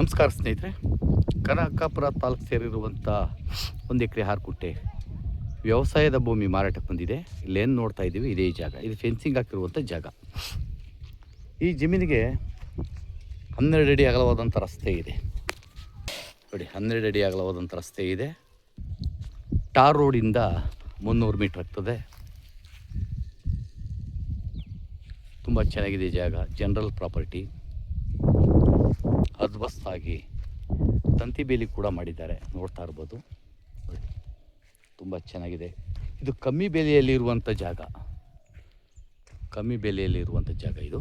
ನಮಸ್ಕಾರ ಸ್ನೇಹಿತರೆ. ಕನಕಾಪುರ ತಾಲೂಕು ಸೇರಿರುವಂಥ 1 ಎಕರೆ ಹಾರ್ಕುಂಟೆ ವ್ಯವಸಾಯದ ಭೂಮಿ ಮಾರಾಟಕ್ಕೆ ಬಂದಿದೆ. ಇಲ್ಲೇನು ನೋಡ್ತಾ ಇದ್ದೀವಿ ಇದೇ ಜಾಗ. ಇದು ಫೆನ್ಸಿಂಗ್ ಹಾಕಿರುವಂಥ ಜಾಗ. ಈ ಜಮೀನಿಗೆ 12 ಅಡಿ ಅಗಲವಾದಂಥ ರಸ್ತೆ ಇದೆ. ನೋಡಿ, 12 ಅಡಿ ಅಗಲವಾದಂಥ ರಸ್ತೆ ಇದೆ. ಟಾರ್ ರೋಡಿಂದ 300 ಮೀಟ್ರ್ ಆಗ್ತದೆ. ತುಂಬ ಚೆನ್ನಾಗಿದೆ ಜಾಗ. General property. ಅದ್ಭುತವಾಗಿ ತಂತಿ ಬೇಲಿ ಕೂಡ ಮಾಡಿದ್ದಾರೆ, ನೋಡ್ತಾ ಇರ್ಬೋದು. ತುಂಬ ಚೆನ್ನಾಗಿದೆ. ಇದು ಕಮ್ಮಿ ಬೆಲೆಯಲ್ಲಿರುವಂಥ ಜಾಗ. ಇದು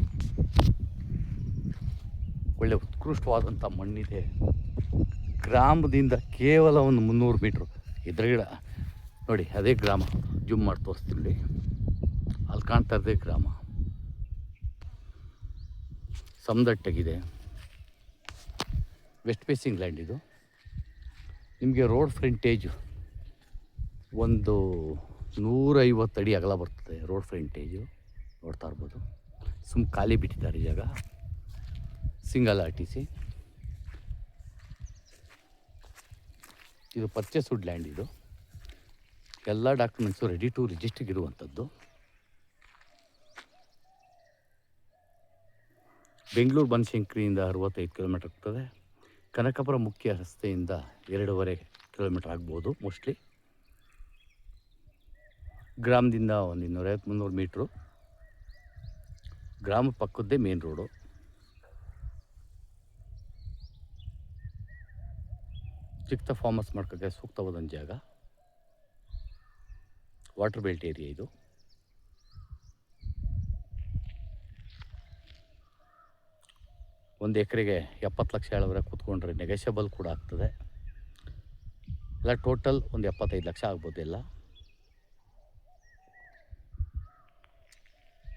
ಒಳ್ಳೆ ಉತ್ಕೃಷ್ಟವಾದಂಥ ಮಣ್ಣಿದೆ. ಗ್ರಾಮದಿಂದ ಕೇವಲ ಒಂದು 300 ಮೀಟ್ರು ಎದುರುಗಡೆ ನೋಡಿ, ಅದೇ ಗ್ರಾಮ. ಜೂಮ್ ಮಾಡಿ ತೋರಿಸ್ತೀನಿ. ಅಲ್ಲಿ ಕಾಣ್ತಾ ಇರೋದೇ ಗ್ರಾಮ. ಸಮದಟ್ಟಾಗಿದೆ. ವೆಸ್ಟ್ ಫೇಸಿಂಗ್ ಲ್ಯಾಂಡ್ ಇದು. ನಿಮಗೆ ರೋಡ್ ಫ್ರಂಟೇಜು ಒಂದು 150 ಅಡಿ ಅಗಲ ಬರ್ತದೆ. ರೋಡ್ ಫ್ರಂಟೇಜು ನೋಡ್ತಾ ಇರ್ಬೋದು. ಖಾಲಿ ಬಿಟ್ಟಿದ್ದಾರೆ ಜಾಗ. Single RTC. ಇದು ಪರ್ಚೇಸ್ಡ್ ಲ್ಯಾಂಡ್. ಇದು ಎಲ್ಲ ಡಾಕ್ಯುಮೆಂಟ್ಸು ರೆಡಿ ಟು ರಿಜಿಸ್ಟ್ರಿಗೆ ಇರುವಂಥದ್ದು. ಬೆಂಗಳೂರು ಬನಶಂಕರಿಯಿಂದ 65 ಕಿಲೋಮೀಟ್ರ್ ಆಗ್ತದೆ. ಕನಕಾಪುರ ಮುಖ್ಯ ರಸ್ತೆಯಿಂದ 2.5 ಕಿಲೋಮೀಟ್ರ್ ಆಗ್ಬೋದು ಮೋಸ್ಟ್ಲಿ. ಗ್ರಾಮದಿಂದ ಒಂದು 250-300 ಮೀಟ್ರು. ಗ್ರಾಮ ಪಕ್ಕದ್ದೇ ಮೇನ್ ರೋಡು. ಚಿಕ್ಕ ಫಾರ್ಮಸ್ ಮಾಡ್ಕೋಕ್ಕೆ ಸೂಕ್ತವಾದಂಥ ಜಾಗ. ವಾಟರ್ ಬೆಲ್ಟ್ ಏರಿಯಾ ಇದು. ಒಂದು ಎಕರೆಗೆ 70 ಲಕ್ಷ ಹೇಳೋರೆ ಕೂತ್ಕೊಂಡ್ರೆ ನೆಗೋಷಿಯಬಲ್ ಕೂಡ ಆಗ್ತದೆ. ಎಲ್ಲ ಟೋಟಲ್ ಒಂದು 75 ಲಕ್ಷ ಆಗ್ಬೋದು ಎಲ್ಲ.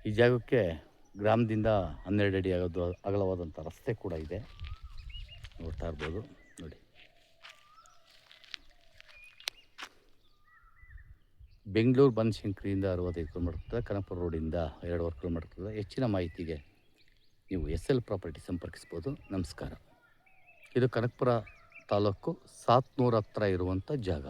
ಈ ಜಾಗಕ್ಕೆ ಗ್ರಾಮದಿಂದ 12 ಅಡಿ ಅಗಲವಾದಂಥ ರಸ್ತೆ ಕೂಡ ಇದೆ, ನೋಡ್ತಾ ಇರ್ಬೋದು. ನೋಡಿ, ಬೆಂಗಳೂರು ಬನಶಂಕರಿಯಿಂದ 65 ಕಿಲೋಮೀಟ್ರ್ ಆಗ್ತದೆ. ಕನಕಪುರ ರೋಡಿಂದ 2.5 ಕಿಲೋಮೀಟ್ರ್ ಆಗ್ತದೆ. ಹೆಚ್ಚಿನ ಮಾಹಿತಿಗೆ ನೀವು SL ಪ್ರಾಪರ್ಟಿ ಸಂಪರ್ಕಿಸ್ಬೋದು. ನಮಸ್ಕಾರ. ಇದು ಕನಕಪುರ ತಾಲೂಕು ಸಾತ್ನೂರು ಹತ್ರ ಇರುವಂಥ ಜಾಗ.